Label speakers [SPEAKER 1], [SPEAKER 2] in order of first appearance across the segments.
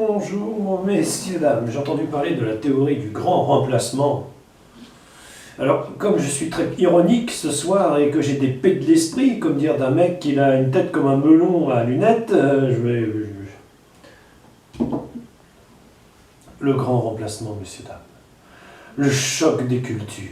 [SPEAKER 1] Bonjour, messieurs, dames. J'ai entendu parler de la théorie du grand remplacement. Alors, comme je suis très ironique ce soir et que j'ai des pets de l'esprit, comme dire d'un mec qui a une tête comme un melon à lunettes, Le grand remplacement, messieurs, dames. Le choc des cultures.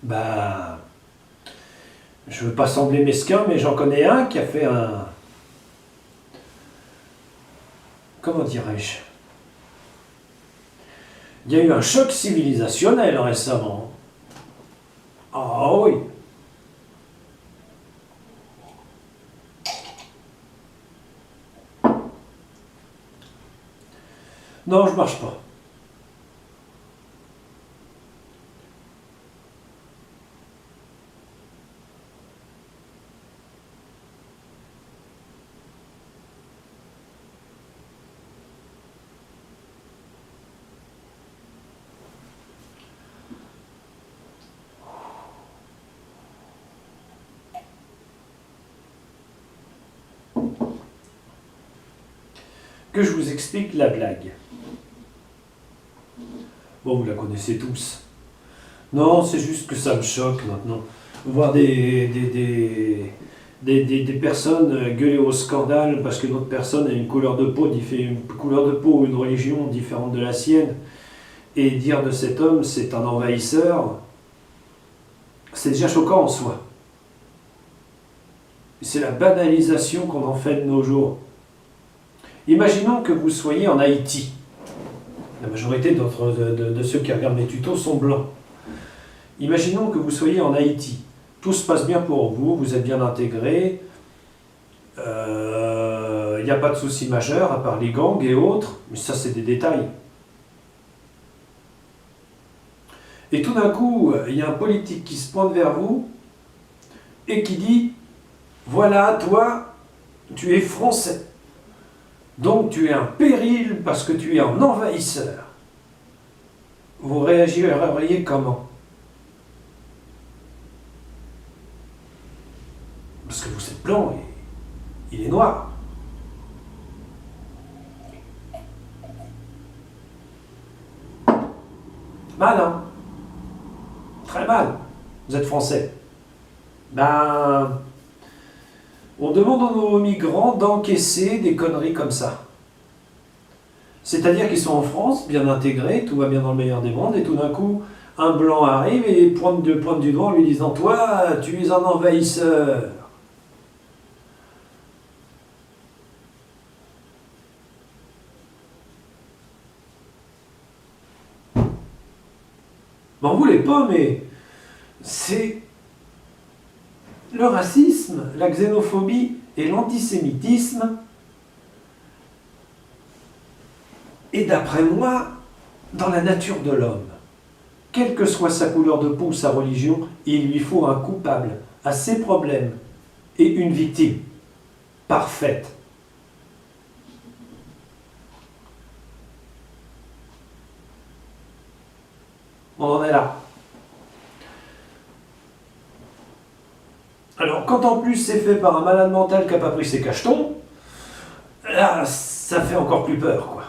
[SPEAKER 1] Bah, je veux pas sembler mesquin, mais j'en connais un qui a fait un... Comment dirais-je? Il y a eu un choc civilisationnel récemment. Ah oui. Non, je marche pas. Que je vous explique la blague. Bon, vous la connaissez tous. Non, c'est juste que ça me choque maintenant. Voir des personnes gueuler au scandale parce que notre personne a une couleur de peau, ou une religion différente de la sienne, et dire de cet homme c'est un envahisseur, c'est déjà choquant en soi. C'est la banalisation qu'on en fait de nos jours. Imaginons que vous soyez en Haïti. La majorité de ceux qui regardent mes tutos sont blancs. Imaginons que vous soyez en Haïti. Tout se passe bien pour vous, vous êtes bien intégré. Il n'y a pas de soucis majeurs, à part les gangs et autres. Mais ça, c'est des détails. Et tout d'un coup, il y a un politique qui se pointe vers vous et qui dit « Voilà, toi, tu es français. Donc tu es un péril parce que tu es un envahisseur. » Vous réagiriez comment? Parce que vous êtes blanc et il est noir. Mal, hein? Très mal. Vous êtes français. Ben... On demande aux migrants d'encaisser des conneries comme ça. C'est-à-dire qu'ils sont en France, bien intégrés, tout va bien dans le meilleur des mondes, et tout d'un coup, un blanc arrive et pointe du doigt en lui disant « Toi, tu es un envahisseur ». M'en voulez pas, mais c'est le racisme, la xénophobie et l'antisémitisme. Et d'après moi, dans la nature de l'homme, quelle que soit sa couleur de peau ou sa religion, il lui faut un coupable à ses problèmes et une victime parfaite. On en est là. Alors, quand en plus c'est fait par un malade mental qui n'a pas pris ses cachetons, là, ça fait encore plus peur, quoi.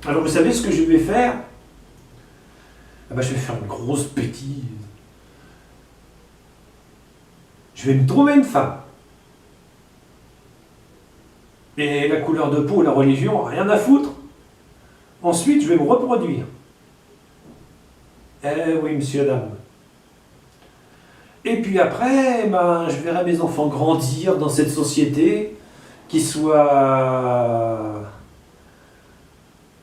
[SPEAKER 1] Alors, vous savez ce que je vais faire? Ah ben, je vais faire une grosse bêtise. Je vais me trouver une femme. Et la couleur de peau, la religion, rien à foutre. Ensuite, je vais me reproduire. Eh oui, monsieur, dame. Et puis après, ben, je verrai mes enfants grandir dans cette société, qu'ils soient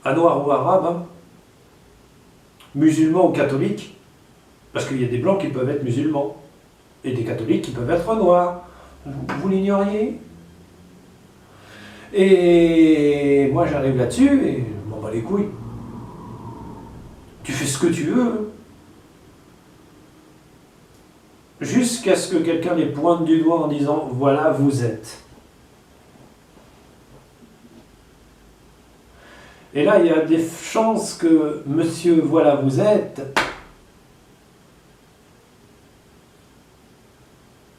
[SPEAKER 1] à noir ou arabe, hein, musulmans ou catholiques, parce qu'il y a des blancs qui peuvent être musulmans, et des catholiques qui peuvent être noirs. Vous l'ignoriez? Et moi j'arrive là-dessus et je m'en bats les couilles. Tu fais ce que tu veux. jusqu'à ce que quelqu'un les pointe du doigt en disant « voilà, vous êtes ». Et là, il y a des chances que « monsieur, voilà, vous êtes »,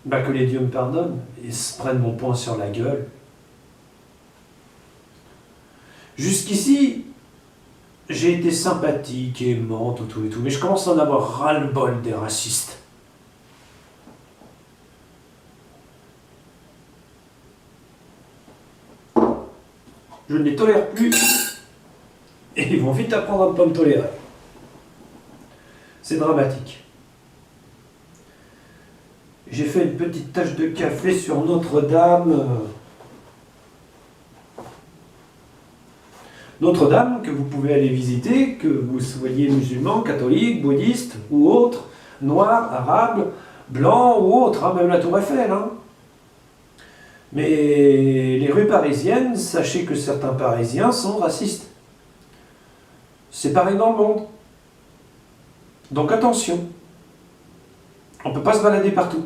[SPEAKER 1] que les dieux me pardonnent et se prennent mon poing sur la gueule. Jusqu'ici, j'ai été sympathique, aimant, tout et tout, mais je commence à en avoir ras-le-bol des racistes. Je ne les tolère plus et ils vont vite apprendre à ne pas me tolérer. C'est dramatique. J'ai fait une petite tache de café sur Notre-Dame. Notre-Dame, que vous pouvez aller visiter, que vous soyez musulman, catholique, bouddhiste ou autre, noir, arabe, blanc ou autre, hein, même la Tour Eiffel. Hein. Mais les rues parisiennes, sachez que certains Parisiens sont racistes. C'est pareil dans le monde. Donc attention, on ne peut pas se balader partout.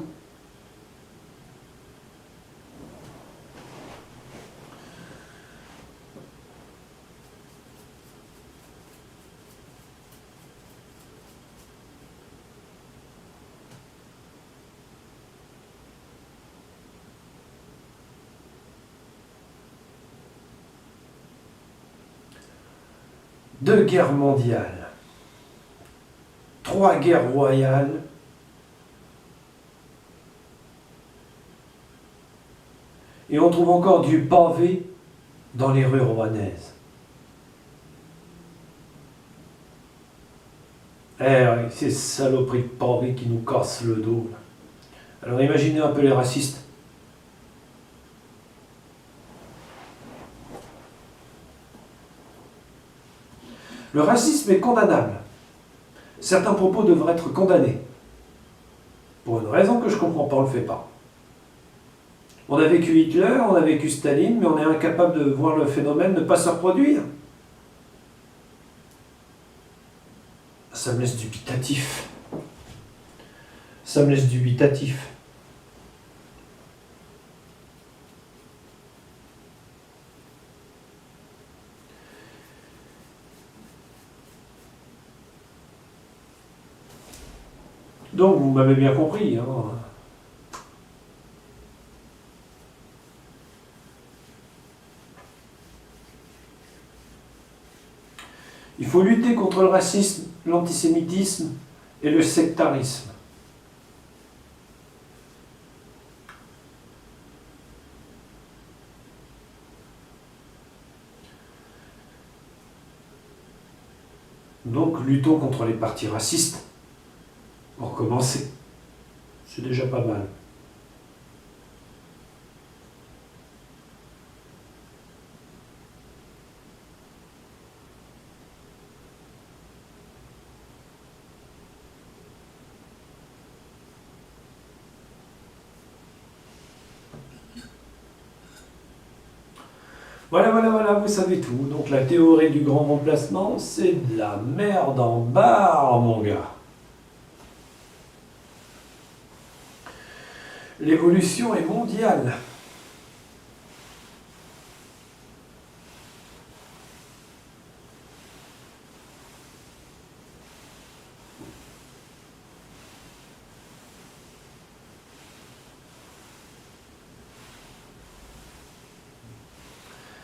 [SPEAKER 1] Deux guerres mondiales, 3 guerres royales, et on trouve encore du pavé dans les rues rouennaises. Eh oui, ces saloperies de pavé qui nous cassent le dos. Alors imaginez un peu les racistes. Le racisme est condamnable. Certains propos devraient être condamnés. Pour une raison que je ne comprends pas, on ne le fait pas. On a vécu Hitler, on a vécu Staline, mais on est incapable de voir le phénomène ne pas se reproduire. Ça me laisse dubitatif. Ça me laisse dubitatif. Donc, vous m'avez bien compris. Hein. Il faut lutter contre le racisme, l'antisémitisme et le sectarisme. Donc, luttons contre les partis racistes. Pour commencer, c'est déjà pas mal. Voilà, vous savez tout. Donc la théorie du grand remplacement, c'est de la merde en barre, mon gars. L'évolution est mondiale.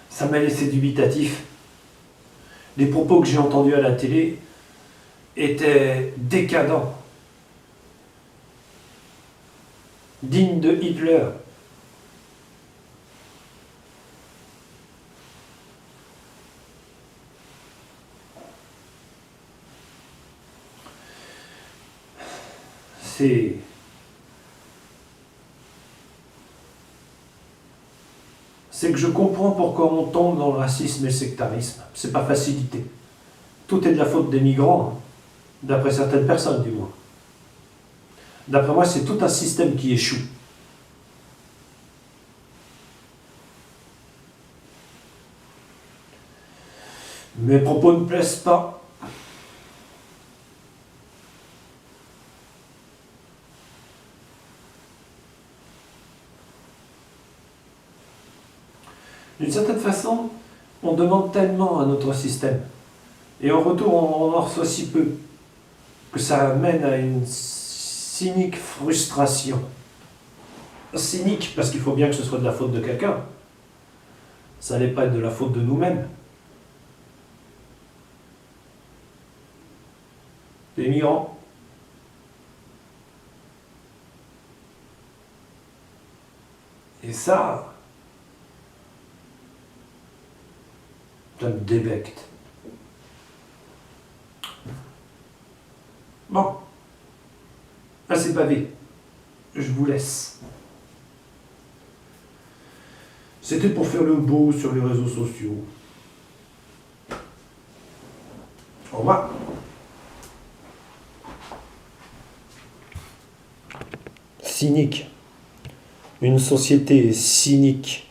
[SPEAKER 1] Ça m'a laissé dubitatif. Les propos que j'ai entendus à la télé étaient décadents, dignes de Hitler. C'est que je comprends pourquoi on tombe dans le racisme et le sectarisme. C'est pas facilité. Tout est de la faute des migrants, hein, d'après certaines personnes du moins. D'après moi, c'est tout un système qui échoue. Mes propos ne plaisent pas. D'une certaine façon, on demande tellement à notre système, et en retour, on en reçoit si peu, que ça amène à une cynique frustration. Cynique, parce qu'il faut bien que ce soit de la faute de quelqu'un. Ça n'est pas de la faute de nous-mêmes. Des migrants. Et ça me débecte. Bon, assez bavé. Je vous laisse. C'était pour faire le beau sur les réseaux sociaux. Au revoir. Cynique. Une société cynique